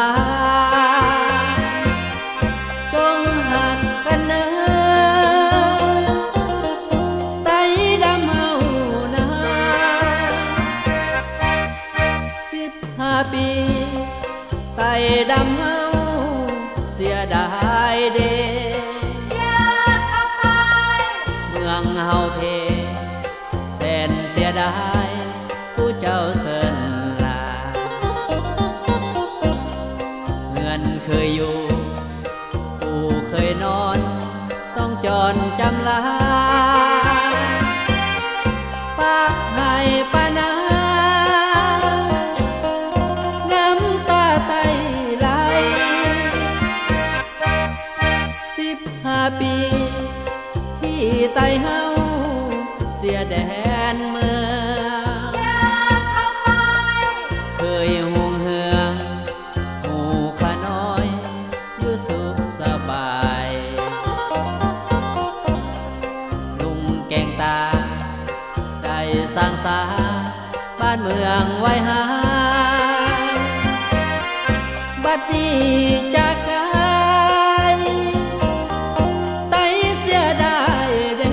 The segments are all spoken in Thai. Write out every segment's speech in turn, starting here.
าจงหักกันเนอไต้ดำเฮานา15 ปีไต้ดำเฮาเสียดายเด้เมืองเฮาเพแสนเสียดายผู้เจ้าเสินลาเงินเคยอยู่ผู้เคยนอนต้องจรจำลาปากให้ปานาน้ำตาไตไหล15 ปีที่ไต้เฮาเสียแดนเมืองเคยห่วงเหืองหมู่ข้าน้อยอยู่สุขสบายลุงแกงตาได้สร้างสาบ้านเมืองไว้หาบัดนี้จากกายไต้เสียดายเด้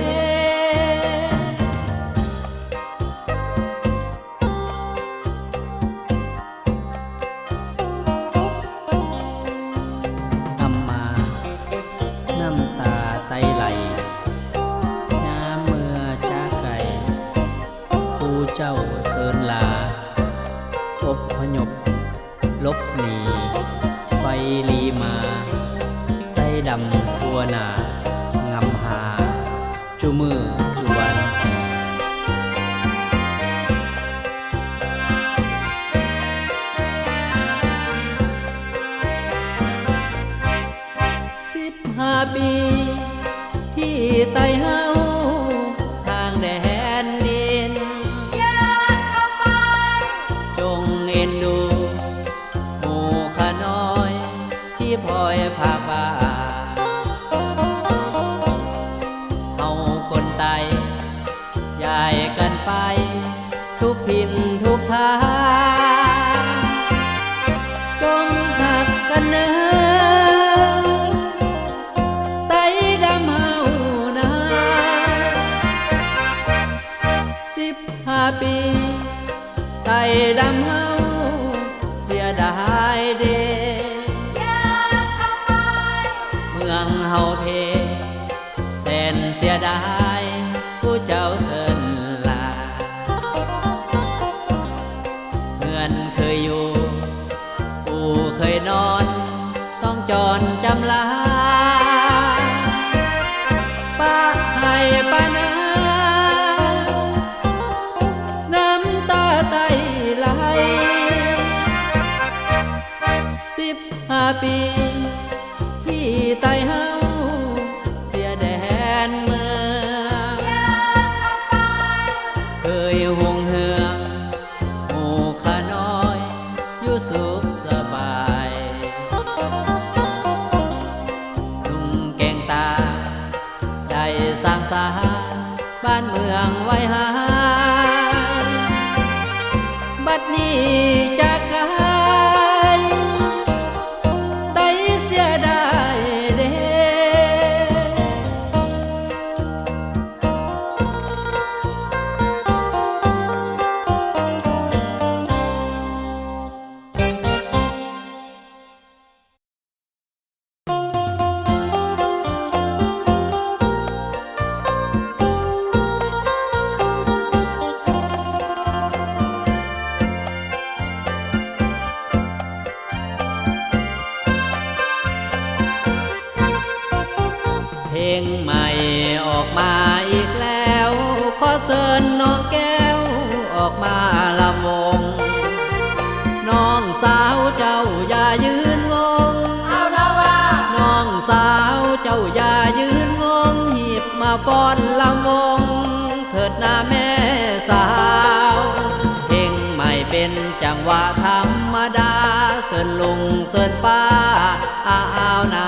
ทำมาน้ำตาไต้ไหลยามเมื่อจากไกลผู้เจ้าเสินลาอพยพลบหนีไฟลีมาไต้ดำทั่วหน้างำหาจุมือจุวัน15 ปีที่ไต้เฮาทางแดนดินจงเอ็นดูหมู่ข้าน้อยที่พลอยพาป่าเฮาคนไต้ย้ายกันไปทุกถิ่นทุกทางจงหักกันเนอไต้ดำเฮานา15 ปีไต้ดำเฮาเสียดายเด้เมืองเฮาเพแสนเสียดายผู้เจ้าเสินลาเงินเคยอยู่ผู้เคยนอนต้องจรจำลาปากให้ปานาน้ำตาไต้ไหล15 ปีที่ไต้เฮาเสียแดนเมืองเคยห่วงเหืองหมู่ข้าน้อยอยู่สุขสบายลุงแกงตาได้สร้างสาบ้านเมืองไว้หาบัดนี้จากกายไต้เสียดายเด้ งใหม่ออกมาอีกแล้วขอเชิญน้องแก้วออกมาลำวงน้องสาวเจ้าอย่ายืนงงเอาละว่าน้องสาวเจ้าอย่ายืนงงหีบมาฟ้อนลำวงเถิดหน้าแม่สาวเพลงใหม่เป็นจังหวะธรรมดาเสิร์นลุงเสิร์นป้าอ้าวหน้า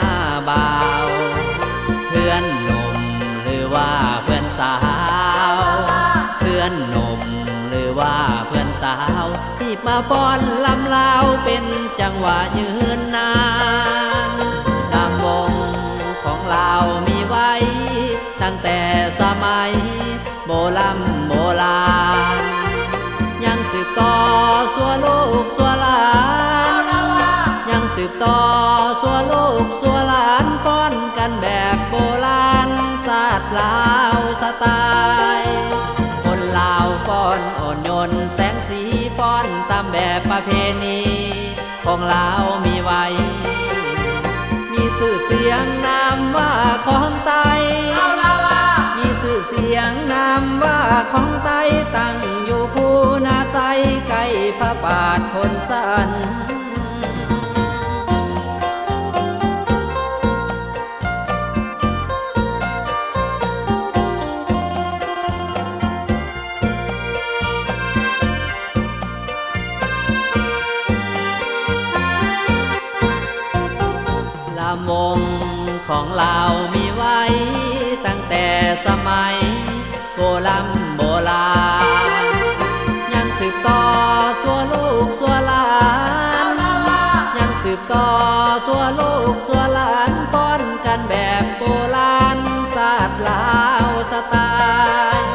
บ่าวเพื่อนหนุ่มหรือว่าเพื่อนสาวเพื่อนหนุ่มหรือว่าเพื่อนสาวที่ กมาฟ้อนลำลาวเป็นจังหวะยืนนานลำวงของเรามีไว้ตั้งแต่สมัยโบราณยังสืบต่อสัวลูกสัวหลานยังสืบต่อสัวลูกสัวหลานฟ้อนกันแบบโบราณศาสตร์ลาวสไตล์คนลาวฟ้อนอ่อนโยนแสงสีฟ้อนตามแบบประเพณีของลาวมีไว้มีชื่อเสียงนามว่าของไตมีชื่อเสียงนามว่าของไตตั้งอยู่ภูนาไซใกล้พระบาทพนสันลำวงของเรามีไว้ตั้งแต่สมัยโบราณยังสืบต่อสัวลูกสัวหลานยังสืบต่อสัวลูกสัวหลานฟ้อนกันแบบโบราณศาสตร์ลาวสไตล์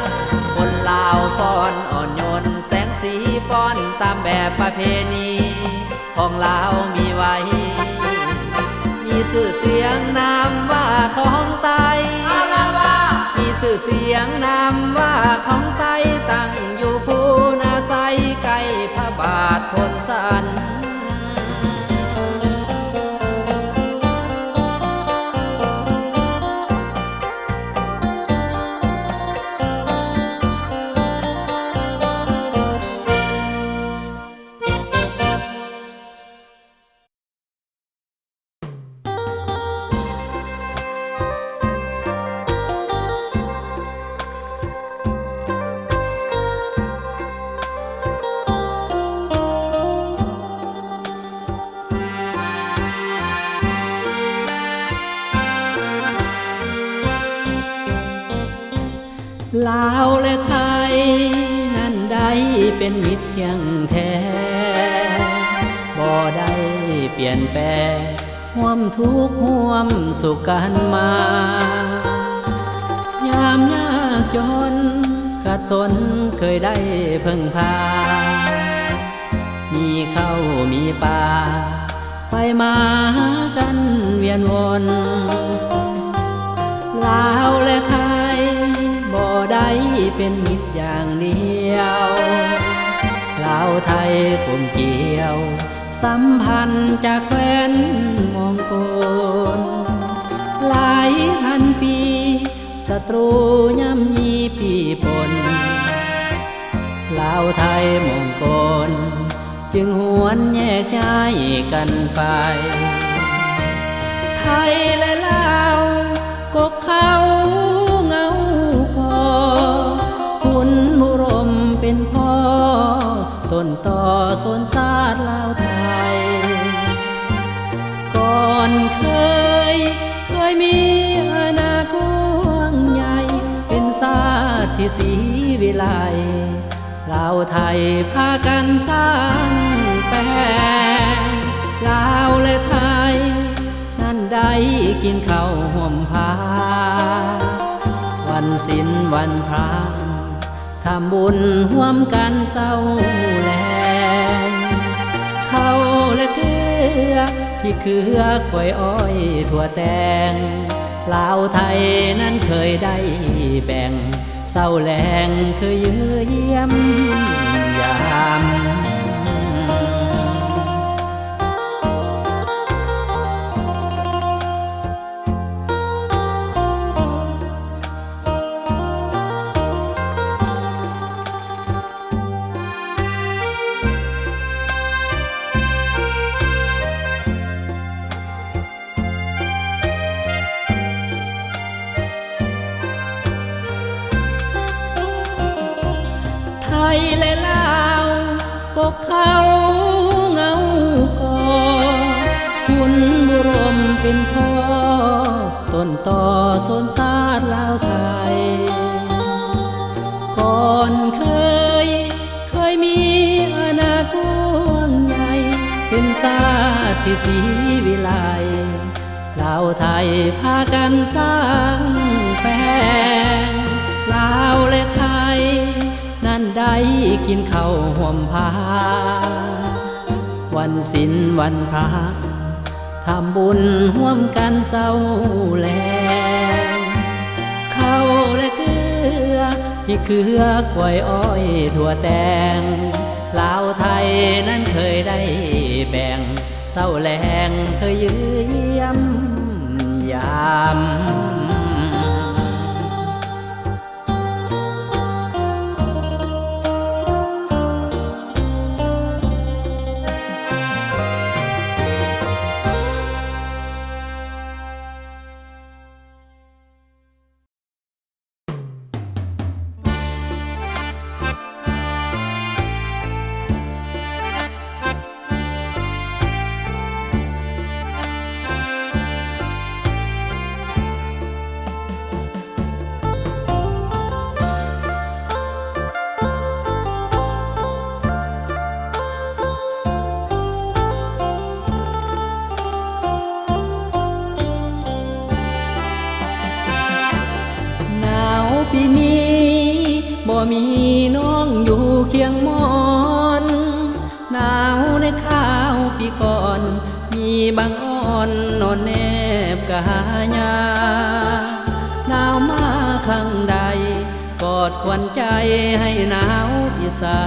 คนลาวฟ้อนอ่อนโยนแสงสีฟ้อนตามแบบประเพณีของลาวมีไว้มีชื่อเสียงนามว่าของไตมีชื่อเสียงนามว่าของไตตั้งอยู่ภูนาไซใกล้พระบาทพนสันลาวและไทยนั้นได้เป็นมิตรเที่ยงแท้บ่ได้เปลี่ยนแปลงร่วมทุกข์ร่วมสุขกันมายามยากจนขัดสนเคยได้พึ่งพามีข้าวมีปลาไปมากันเวียนวนลาวและไทยบ่ได้เป็นมิตรอย่างเดียวลาวไทยกลมเกี่ยวสัมพันธ์จากแคว้นมองโกลหลายพันปีศัตรูย่ำยีปีปนลาวไทยมองโกลจึงหวนแยกย้ายกันไปไทยและลาวกกเขาเงาคอคุณมุรมเป็นพ่อต้นต่อสวนศาสตร์ลาวไทยก่อนเคยมีอาณากว้างใหญ่เป็นศาสตร์ที่ศรีวิไลลาวไทยพากันสร้างแปลงลาวและไทยนั้นได้กินข้าวห่วมผ้าวันศีลวันพระทำบุญร่วมกันเศร้าแลงข้าวและเกลือที่เคือกล้วยอ้อยถั่วแตงลาวไทยนั้นเคยได้แบ่งเศร้าแลงเคยยื้อเยี่ยมยามไทยและลาวกกเขาเงากอคุณบุรมเป็นพ่อต้นต่อสวนศาสตร์ลาวไทยก่อนเคยมีอาณาก เป็นชาติที่ศรีวิไลลาวไทยพากันสร้างแฟนลาวและไทยนั้นได้กินข้าวห่วมพาวันศีลวันพระทำบุญร่วมกันเศร้าแลข้าวและเกลือพี่เกลือกล้วยอ้อยถั่วแตงลาวไทยนั้นเคยได้แบ่งเศร้าแลงเคยยื้อเยี่ยมยามปีนี้บ่มีน้องอยู่เคียงมอนหนาวในข้าวปีก่อนมีบางอ่อนนอนแนบกะหายาหนาวมาข้างใดกอดควันใจให้หนาวอีสา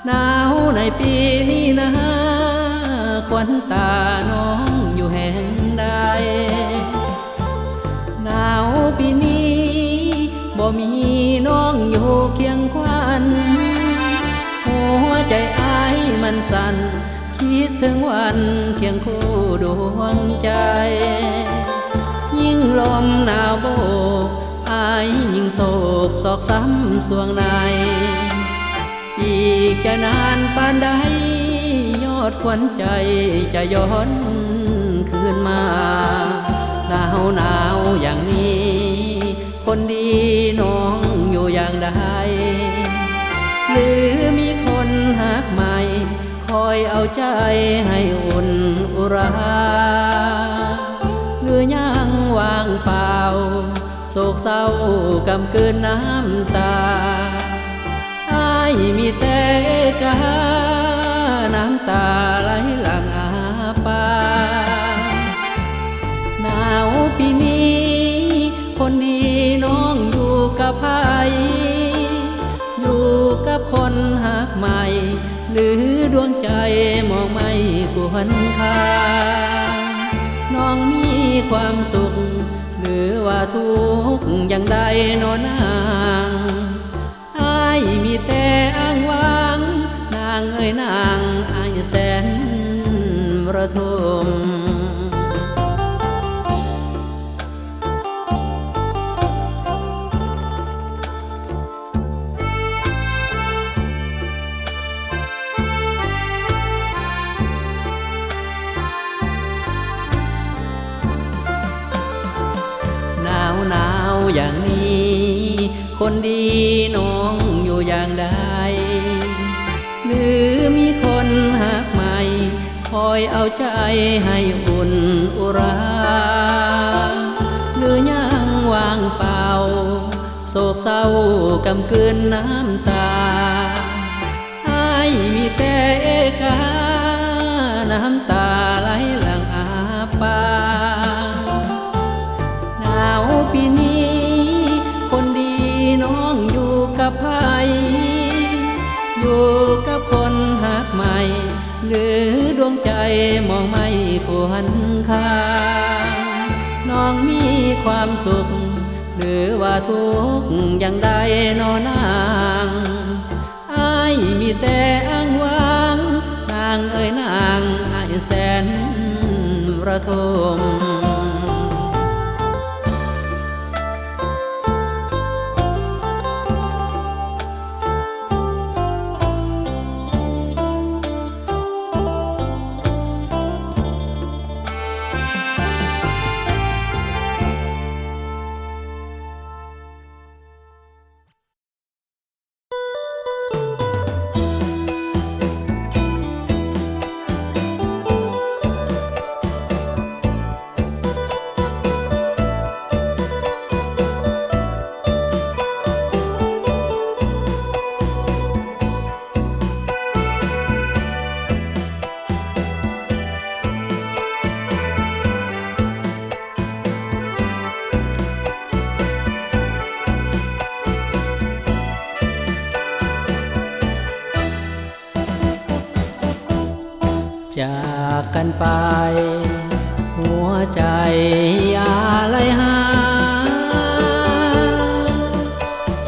หนาวในปีนี้นะควันตาน้องอยู่แห่งใดหนาวปีนี้บ่มีน้องอยู่เคียงควันหัวใจอ้ายมันสั่นคิดถึงวันเคียงคู่ดวงใจยิ่งลมหนาวโบกอ้ายยิ่งโศกซอกซ้ำสวงในอีกจะนานปานใดยอดควันใจจะย้อนคืนมาหนาวอย่างนี้คนดีน้องอยู่อย่างใดหรือมีคนหักใหม่คอยเอาใจให้อุ่นอุราหรือยังว่างเปล่าโศกเศร้ากำกืนน้ำตาอ้ายมีแต่กาน้ำตาไหลหลั่งอาปาหนาวปีนี้คนดีน้องอยู่กับไผอยู่กับคนหักใหม่หรือดวงใจมองไม่ควรค่าน้องมีความสุขหรือว่าทุกข์อย่างใดนอนางอ้ายมีแต่อ้างว้างนางเอ้ยนางอ้ายแสนระทมหนาวอย่างนี้คนดีน้องอยู่อย่างใดหรือมีคนหักใหม่คอยเอาใจให้อุ่นอุราหรือยังว่างเปล่าโศกเศร้ากำกืนน้ำตาอ้ายมีแต่เอกาน้ำตาไหลหลั่งอาปาปีนี้คนดีน้องอยู่กับไผอยู่กับคนหักใหม่หรือดวงใจมองไม่ควรค่าน้องมีความสุขหรือว่าทุกข์อย่างใดนอนางอ้ายมีแต่อ้างว้างนางเอ้ยนางอ้ายแสนระทม จากกันไปหัวใจอะไรหา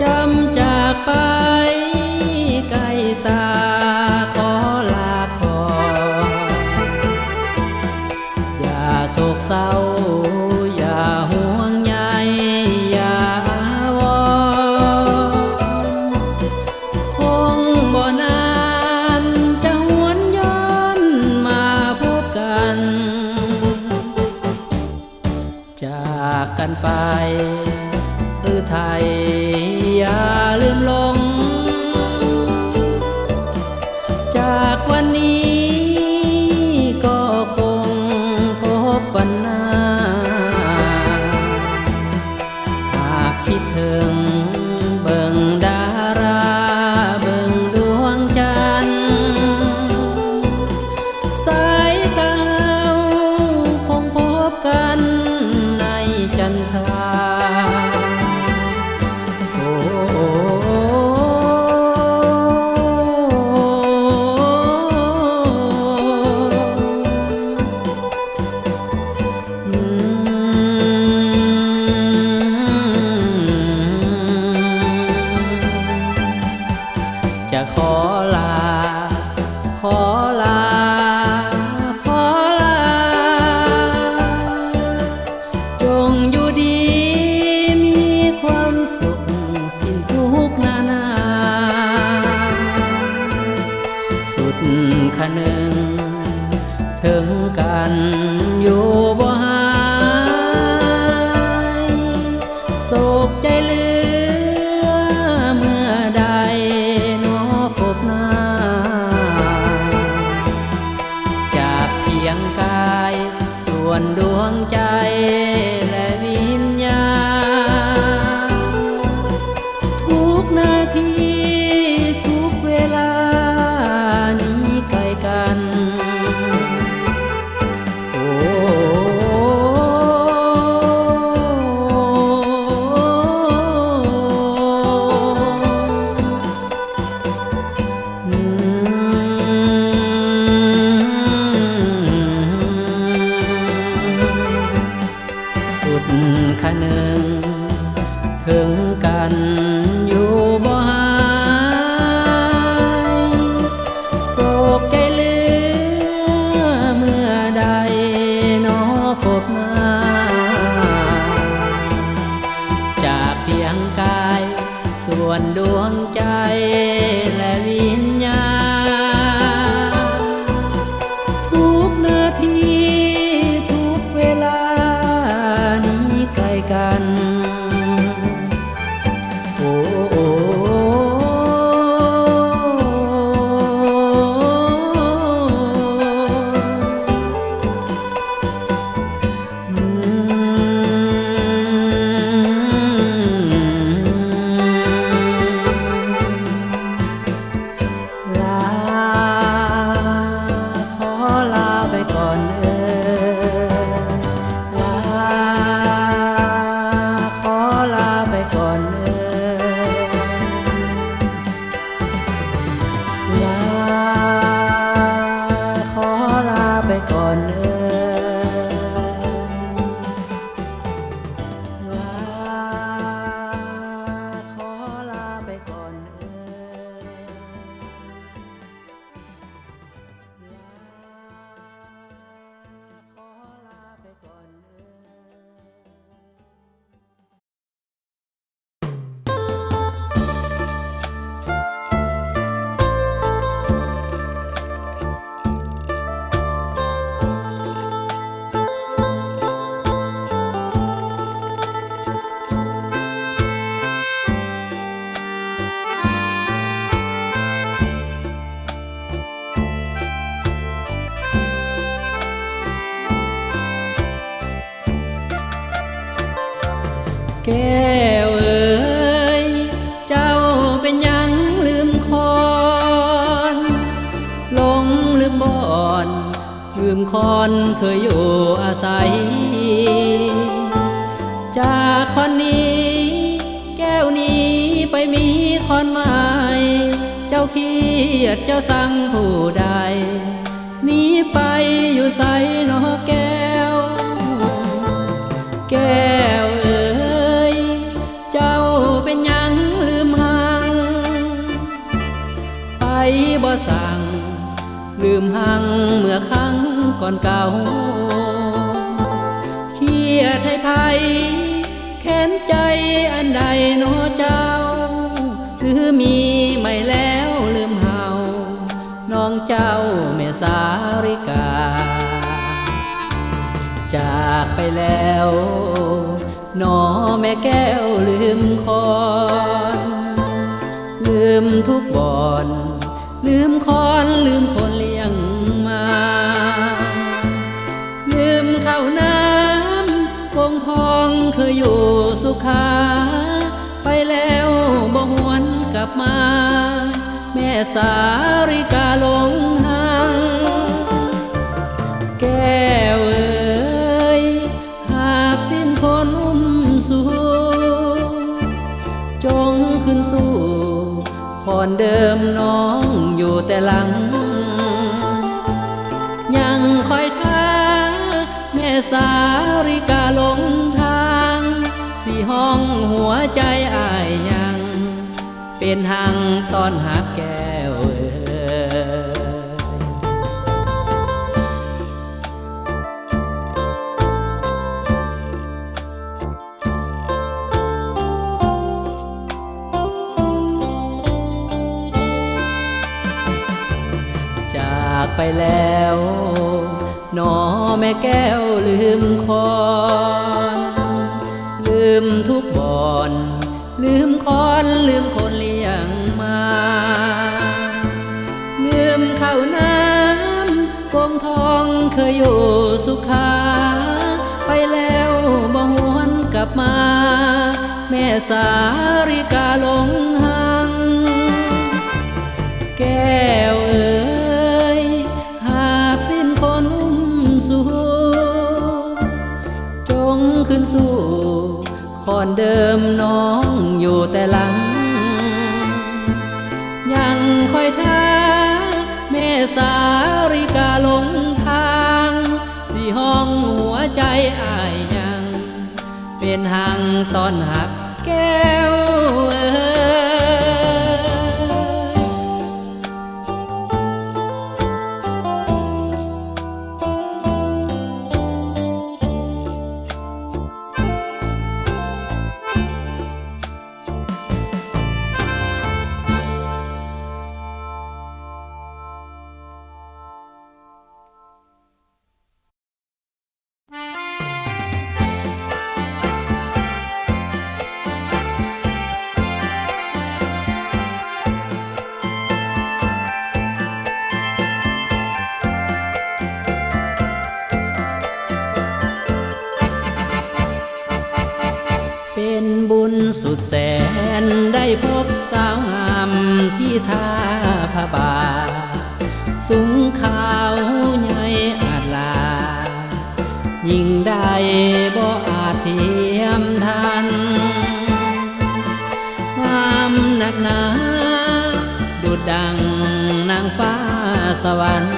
จำจากไปใกล้ตาขอลาขออย่าโศกเศร้าอย่าห่วงใยอย่าวอนคงบ่นานจะหวนย้อนมาพบกันจากกันไปหรือไทยอย่าลืมลงจากวันนี้ก็คงพบวันหน้าหากคิดถึงเบิ่งดาราเบิ่งดวงจันทร์สายตาคงพบกันในจันทราจะขอลาขอลาขอลาจงอยู่ดีมีความสุขสิ้นทุกข์นานาสุดขนึงถึงกันอยู่บ่หายโศกใจเหลือเมื่อใดพบหน้าจากเพียงกายส่วนดวงใจและวิญญาณทุกนาทีทุกเวลานี้ไกลกันโอ้สุดขนึงถึงกันอยู่บ่หายโศกใจเหลือเมื่อใดน้อพบหน้าจากเพียงกายส่วนดวงใจและวิญญาณทุกนาทีทุกเวลานี้ไกลกันโอ้โอ้ลาขอลาไปก่อนลาขอลาไปก่อนลาขอลาไปก่อนลาขอลาไปก่อนขอลาไปก่อนแก้วเอ๋ยเจ้าเป็นยังลืมคอนหลงลืมบ่อนลืมคอนเคยอยู่อาศัยจากคนนี้แก้วนี้ไปมีคนใหม่เจ้าเครียดเจ้าสั่งผู้ใด หนีไปอยู่ไสนอแก้วแก้วเอ๋ยเจ้าเป็นหยังลืมหังไปบ่สั่งลืมหังเมื่อครั้งก่อนเก่าเครียดให้ไผแค้นใจอันใดโนเจ้าหรือมีไม่แล้วลืมเฮาน้องเจ้าแม่สาริกาจากไปแล้วหนอแม่แก้วลืมคอนลืมทุกบ่อนลืมคอนลืมคนเลี้ยงมาลืมข้าวน้ำคงทองเคยอยู่สุขาไปแล้วบ่หวนกลับมาแม่สาริกาหลงหังแก้วเอ๋ยหากสิ้นคนอุ้มสู่จงขึ้นสู่คอนเดิมน้องอยู่แต่หลังยังคอยท่าแม่สาริกาหลงทางสิห้องหัวใจอ้ายยังเป็นหังตอนหักแก้วจากไปแล้วหนอแม่แก้วลืมคอนลืมทุกบ่อนลืมคอนลืมคนเลี้ยงมาลืมข้าวน้ำกงทองเคยอยู่สุขาไปแล้วบ่หวนกลับมาแม่สาริกาหลงหังแก้วเอ๋ยหากสิ้นคนอุ้มสู่จงขึ้นสู่คอนเดิมน้องอยู่แต่หลังยังคอยท่าแม่สาริกาหลงทางสิห้องหัวใจอ้ายยังเป็นหังตอนหักแก้วเอ๋เป็นบุญสุดแสนได้พบสาวงามที่ท่าพระบาทสูงขาวใหญ่อาจลายิ่งได้บ่อาจเทียมทันงามนักหนาดุจดังนางฟ้าสวรรค์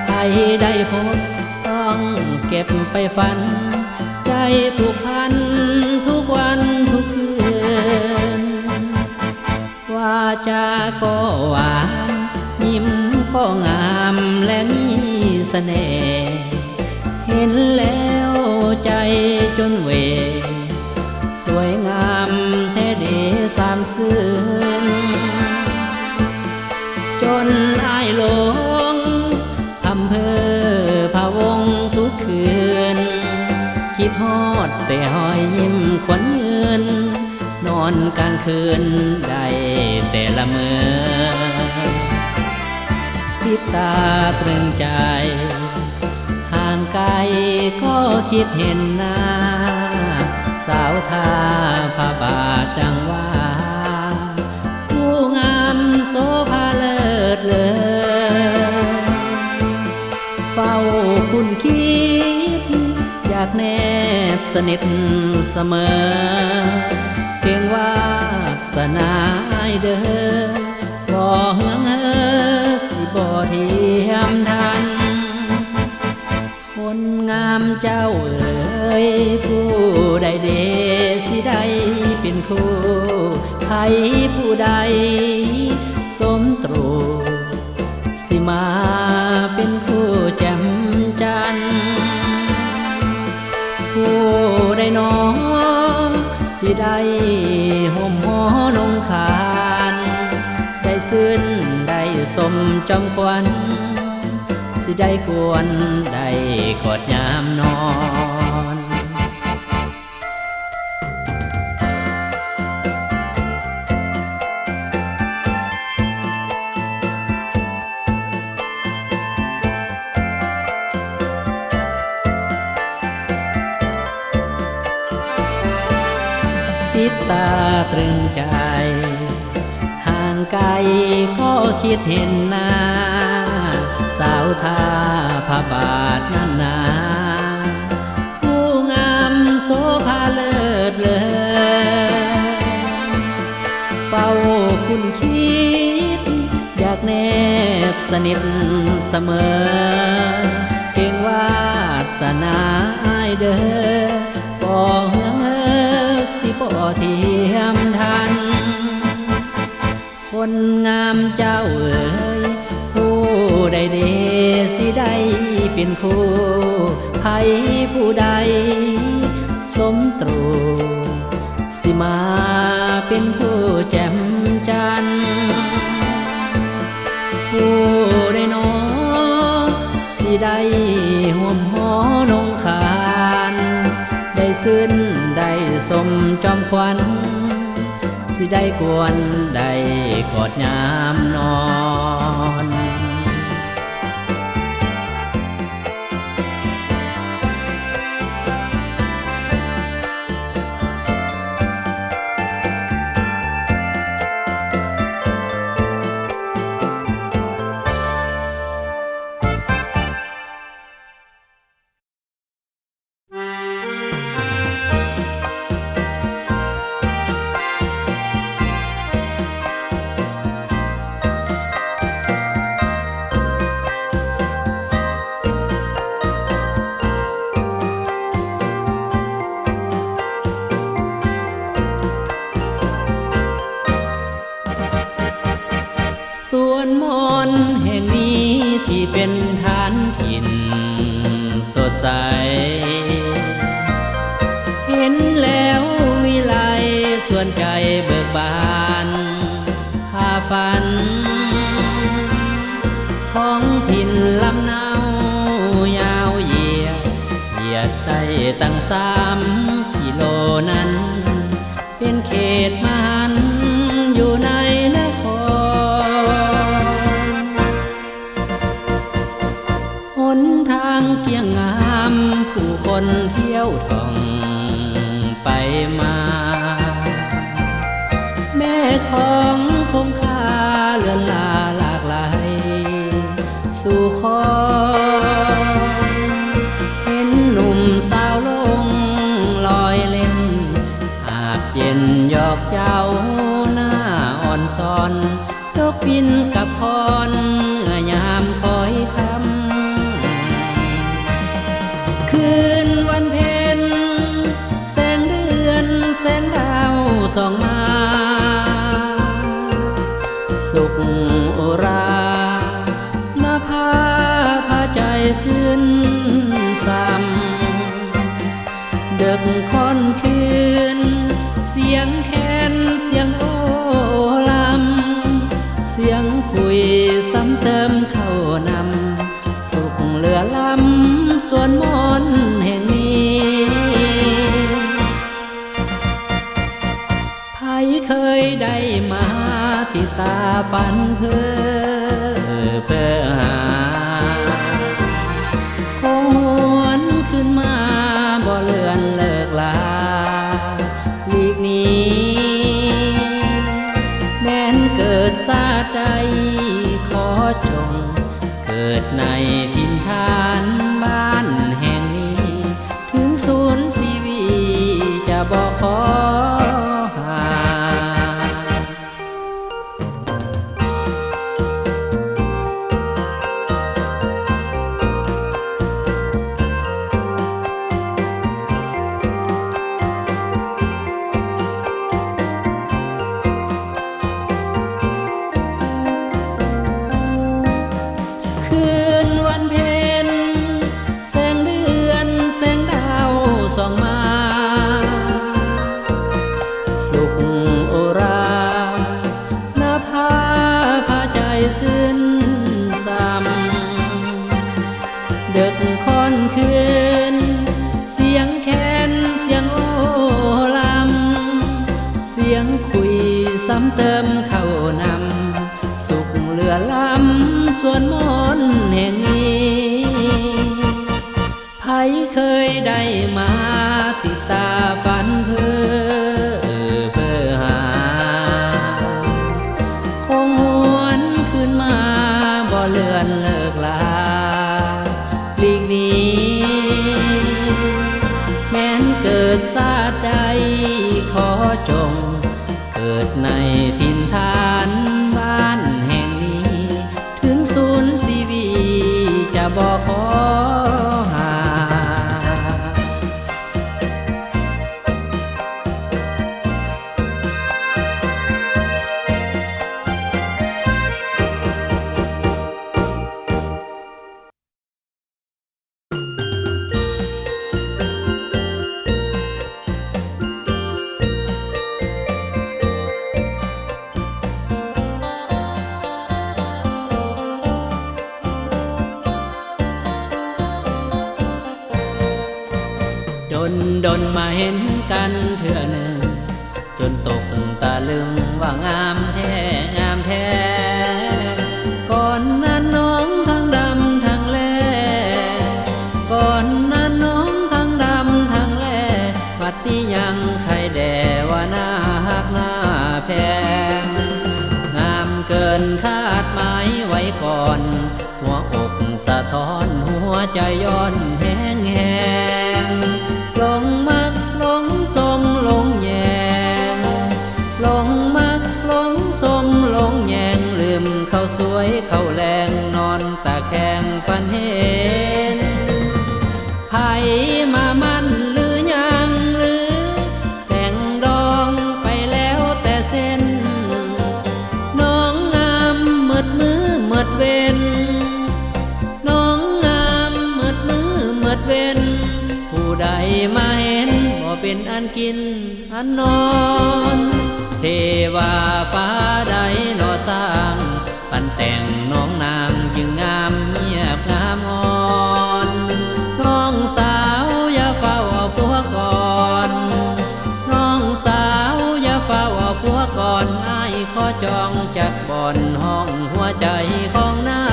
ใครได้พบต้องเก็บไปฝันใจผูกพันทุกวันทุกคืนว่าจาก็หวานยิ้มก็งามและมีเสน่ห์เห็นแล้วใจจนเวสวยงามแท้เดสามซื่นจนอ้ายหลงอำเภอพะวงทุกคืนคิดฮอดแต่หอยยิ้มขวัญยืนนอนกลางคืนได้แต่ละเมื่อติดตาตรึงใจห่างไกลก็คิดเห็นหน้าสาวท่าพระบาทดังว่าผู้งามโสภาเลิศเลอเฝ้าคุณคิดอยากแนบสนิทเสมอเพียงว่าสนาเด้อบ่เฮืองสิบ่เทียมทัน คนงามเจ้าเอ๋ยผู้ใดเดสิได้เป็นคู่ใครผู้ใดสมตรูสิมาเป็นคู่แจ่มจันทร์ผู้ใดน้อสิได้ห่มหอนงคานได้ซึ้นได้สมจอมควันสิได้กวนได้กอดยามนอนติดตาตรึงใจห่างไกลก็คิดเห็นหน้าสาวท่าพระบาทนั้นนาผู้งามโสภาเลิศเลอเฝ้าคุณคิดอยากแนบสนิทเสมอเก่งวาสนาอ้ายเด้อบ่เฮืองสิบ่เทียมทันคนงามเจ้าเอ๋ยผู้ใดเดสิได้เป็นคู่ใครผู้ใดสมตรูสิมาเป็นคู่แจ่มจันทร์ผู้ใดน้อสิได้ห่วมหอนงคานได้ซึ้นได้สมจอมควันสิได้กวนได้กอดยามนอนสวนมนแห่งนี้ที่เป็นฐานถิ่นสดใสเห็นแล้ววิไลส่วนใจเบิกบานพาฝันท้องถิ่นลำเนายาวเหยียดได้ตั้ง3 กิโลนั้นเป็นเขตมหันต์อยู่ในนครหนทางเกี่ยงงามผู้คนเที่ยวท่องไปมาแม่ของคงคาเลือนลาหลากหลายสู่ขอเห็นหนุ่มสาวลงลอยเล่นอาบเย็นยอกเย้าหน้าอ่อนซอนตกบินกับพรเมื่อยามคอยคำคืนวันเพ็ญแสงเดือนแสงดาวส่องมาสุขอุราหน้าผาพาใจซึ้นซ้ำดึกค่อนคืนเสียงแคนเสียงโอลำเสียงคุยซ้ำเติมเข้านำสุขเหลือล้ำสวนมนแห่งนี้ไผเคยได้มาติดตาฝันเพ้อหาคงหวนขึ้นมาบ่เลือนเลิกลาหลีกหนีแม้นเกิดชาติใดขอจงเกิดในถิ่นฐานบ้านแห่งนี้ถึงศูนย์ชีวีจะบอกขอหา ค มนต์แห่งนี้ไผเคยได้มาติดตาฝันเพื่อหาคงหวนขึ้นมาบ่เลือนเลิกลาหลีกหนีแม้นเกิดชาติใดขอจงเกิดในถิ่นฐานบ้านแห่งนี้ถึงศูนย์ชีวีจะบอกขอหาดนมาเห็นกันเถื่อหนึ่งจนตกตาลึงว่างามแท้งามแท้ก่อนนั้นน้องทั้งดำทั้งแลก่อนนั้นน้องทั้งดำทั้งแลบัดนี้ยังใครแด่ว่าหน้าหักหน้าแพงงามเกินคาดหมายไว้ก่อนหัวอกสะท้อนหัวใจย้อนแห้งแห้งหลงมักหลงสมหลงแยงหลงมักหลงสมหลงแยงลืมเขาสวยเขาแรงนอนตาแข็งฝันเห็นไผมามันหรือยังหรือแต่งดองไปแล้วแต่เส้นน้องงามหมดมือหมดเว้นน้องงามหมดมือหมดเว้นผู้ใดมาเห็นบ่เป็นอันกินอันนอนเทวาฟ้าใดนอสร้างปันแต่งน้องนางจึงงามเงียบงามอ่อนน้องสาวอย่าเฝ้าเอาผัวก่อนน้องสาวอย่าเฝ้าเอาผัวก่อนอ้ายขอจองจากบ่อนห้องหัวใจของนาง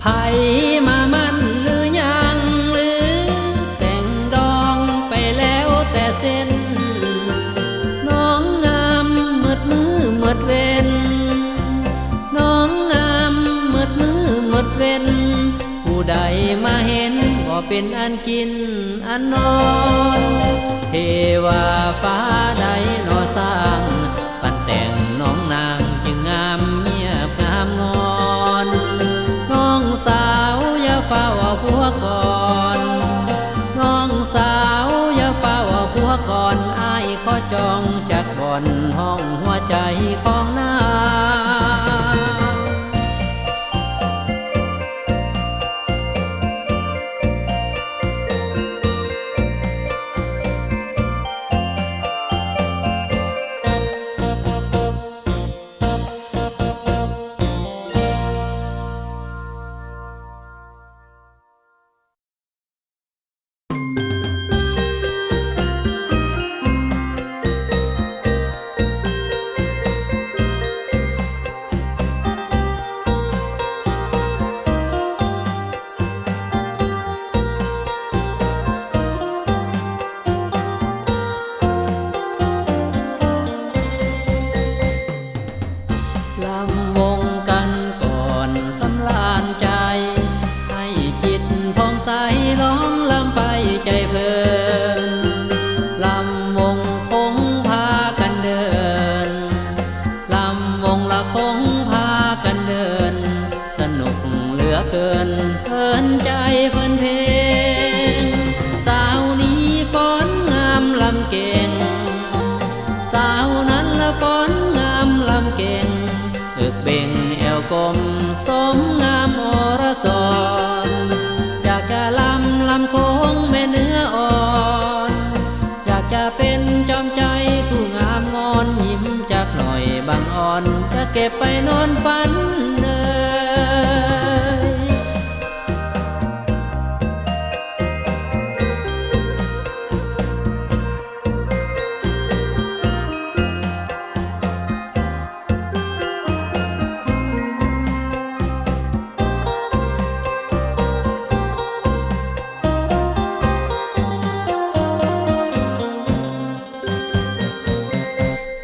ไผมามันหรือยังหรือแต่งดองไปแล้วแต่เส้นน้องงามหมดมือหมดเว้นน้องงามหมดมือหมดเว้นผู้ใดมาเห็นบ่เป็นอันกินอันนอนเทวาฟ้าใดนอสร้างปันแต่งน้องนางจึงงามเงียบงามงอนน้องสาวอย่าเฝ้าเอาผัวก่อนน้องสาวอย่าเฝ้าเอาผัวก่อนอ้ายขอจองจากบ่อนห้องหัวใจของนางลำวงกันก่อนสำราญใจให้จิตผ่องใสร้องลำไปใจเพลินลำวงคงพากันเดินลำวงละคงพากันเดินสนุกเหลือเกินเพลินใจเพลินเพลงสาวนี้ฟ้อนงามลำเก่งสาวนั้นละฟ้อนงามลำเก่งอึกเบ่งแอวกลมสมงามอรสรจากจะลำโค้งแม่เนื้ออ่อนอยากจะเป็นจอมใจผู้งามงอนยิ้มจากหน่อยบางอ่อนจะเก ก็บไปนอนฝัน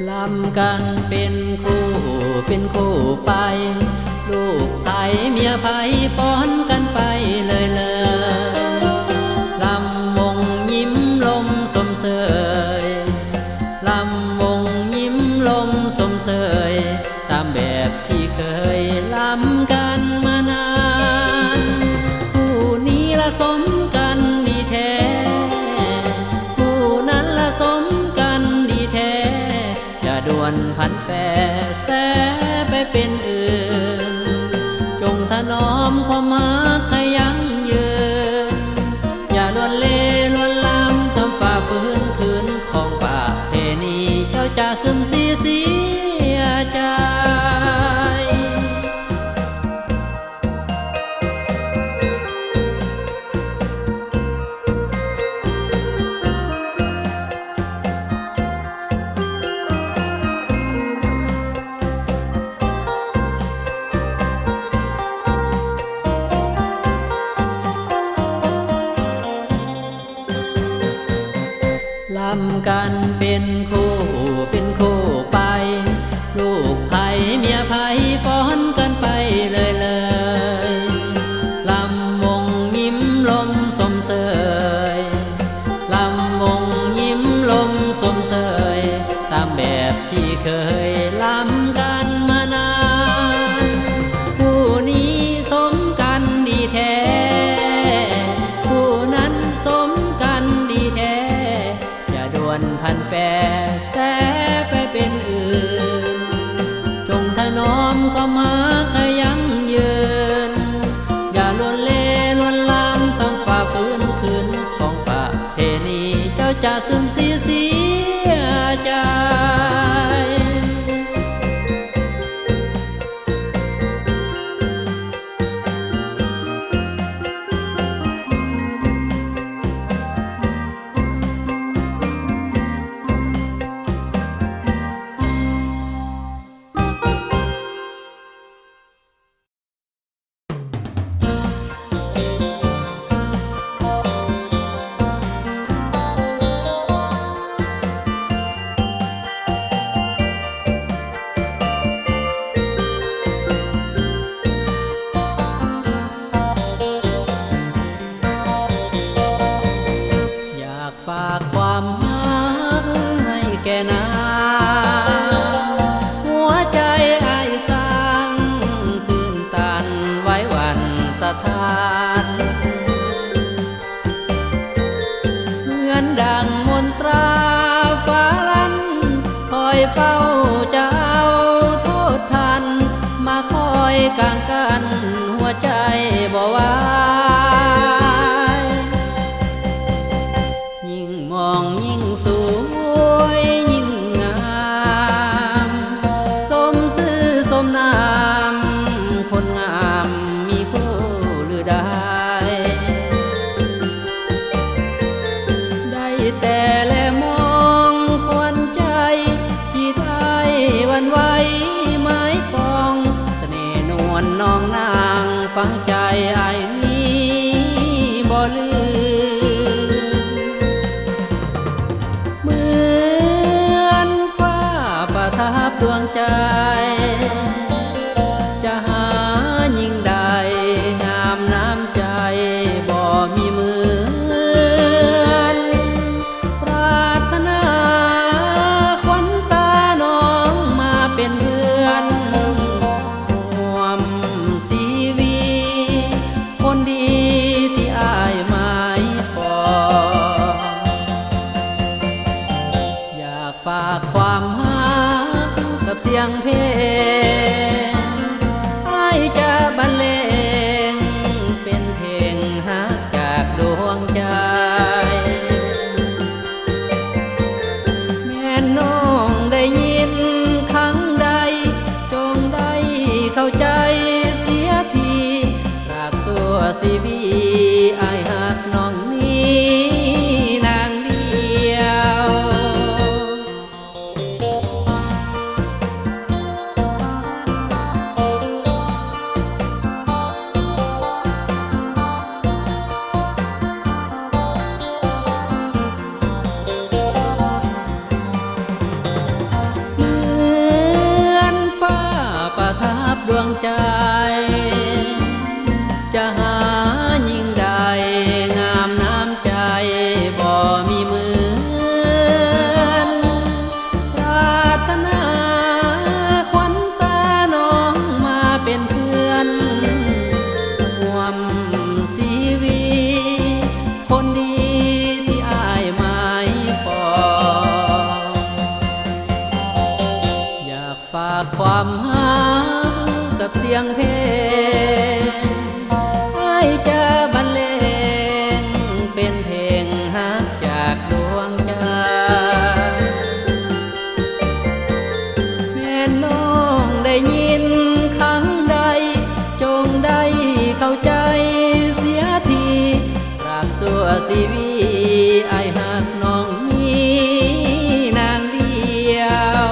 ลำกันเป็นคู่ไปลูกไผเมียไผฟ้อนกันไปเลยลำวงยิ้มลมสมเสยลำวงยิ้มลมสมเสยตามแบบที่เคยลำกันมานานคู่นี้ละสมกันดีแท้คู่นั้นละสมกันดีแท้อย่าด่วนพันแปรแสไปเป็นอื่นจงถนอมความรักให้ยั่งยืนอย่าลวนเล่ลวนลำทำฝ่าฝืนคืนของป่าเพณีเจ้าจะซึมเสียใจลำกันเป็นคู่ไปลูกไผเมียไผฟ้อนกันไปเลยลำวงยิ้มลมสมเสยลำวงยิ้มลมสมเสยตามแบบที่เคยลำกันมานานคู่นี้สมกันดีแท้คู่นั้นสมกันดีแท้ด่วนพันแปรแสไปเป็นอื่นจงถนอมความรักให้ยั่งยืนอย่าลวนเล่ลวนลำต้องฝ่าฝืนคืนของประเพณีเจ้าจะซึมเสียใจฝากความรักให้แก่นางหัวใจอ้ายสร้างตื่นตันไว้วันสถานเหมือนดังมนตราฟ้าลันคอยเฝ้าจะเอาโทษทันมาคอยกางกันหัวใจบ่วายยิ่งมองยิ่งสวยยิ่งงามสมซื่อสมนามคนงามมีคู่หรือได้แต่แลมองควนใจที่ได้วันไว้ไม้ปองเสน่ห์นวลน้องนางฟังใจอ้ายนี้ เข้าใจเสียทีตราบสัวชีวีอายหักน้องนี้นางเดียวดวงใจจะหายิ่งใดงามน้ำใจบ่มีเหมือนปรารถนาขวัญตาน้องมาเป็นเพื่อนห่วมชีวิตคนดีที่อายหมายปองอยากฝากความหากับเสียงเพลงให้จะบรรเลงเป็นเพลงฮักจากดวงใจแม่น้องได้ยินครั้งใดจงได้เข้าใจเสียทีตราบสัวชีวีอายหักน้องนี้นางเดียว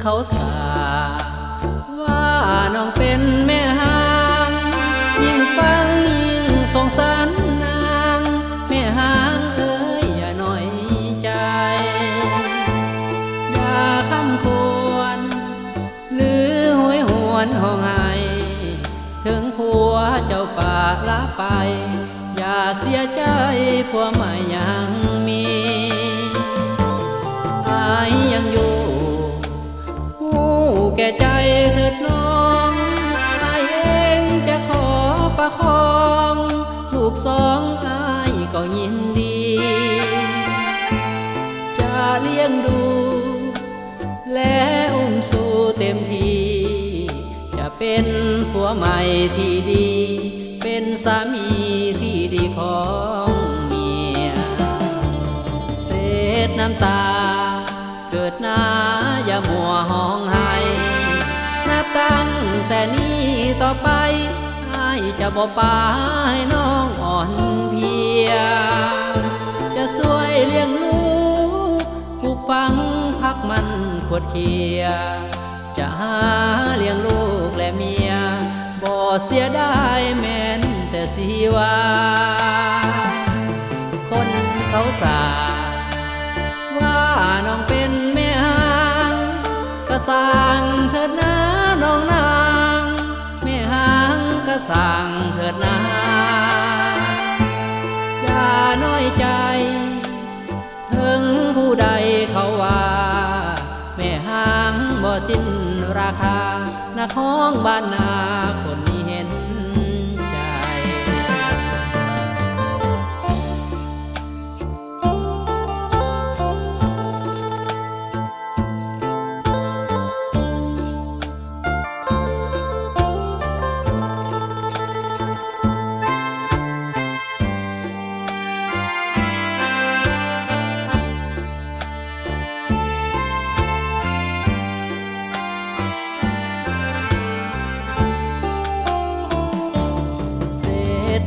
เขาสาว่าน้องเป็นแม่หางยิ่งฟังยิ่งสงสารนางแม่หางเอ้ยอย่าน้อยใจอย่าคำควรหรือหวยหวนห้องไห้ถึงผัวเจ้าป่าละไปอย่าเสียใจผัวใหม่ยังมีอายยังอยู่แก่ใจเถิดน้องอายเองจะขอประคองลูกสองอายก็ยินดีจะเลี้ยงดูและอุ้มสู่เต็มทีจะเป็นผัวใหม่ที่ดีเป็นสามีที่ดีของเมียเศษน้ำตาเกิดหน้าอย่ามัวห้องไห้นับตั้งแต่นี้ต่อไปอ้ายจะบ่ปาให้น้องอ่อนเพลียจะช่วยเลี้ยงลูกปลูกฝังพักมันขวดเคียจะหาเลี้ยงลูกและเมียบ่เสียได้แม้นแต่สีว่าคนเขาสาว่าน้องเป็นแม่หางก็สั่งเถิดนะน้องนางแม่หางก็สั่งเถิดนะอย่าน้อยใจถึงผู้ใดเขาว่าแม่หางบ่สิ้นราคานักฮ้องบ้านนาคนนี้เห็นใจ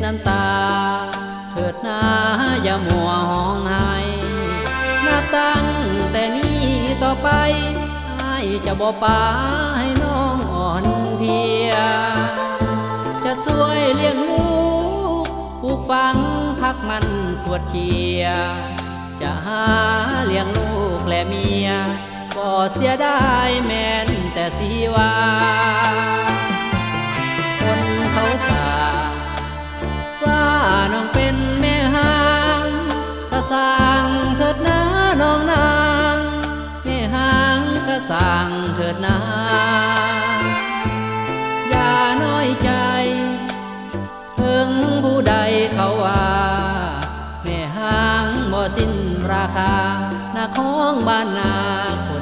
น้ำตาเถิดนาอย่ามัวห้องไห้นับตั้งแต่นี้ต่อไปอ้ายจะบ่ปาให้น้องอ่อนเพลียจะช่วยเลี้ยงลูกปลูกฝังพักมันขวดเคียจ จะหาเลี้ยงลูกและเมียบ่เสียดายแม้นแต่สีวาคนเขาสาว่าน้องเป็นแม่หางก็สร้างเถิดนะน้องนางแม่หางก็สร้างเถิดนะอย่าน้อยใจถึงผู้ใดเขาว่าแม่หางบ่สิ้นราคาหน้าของบ้านนาคน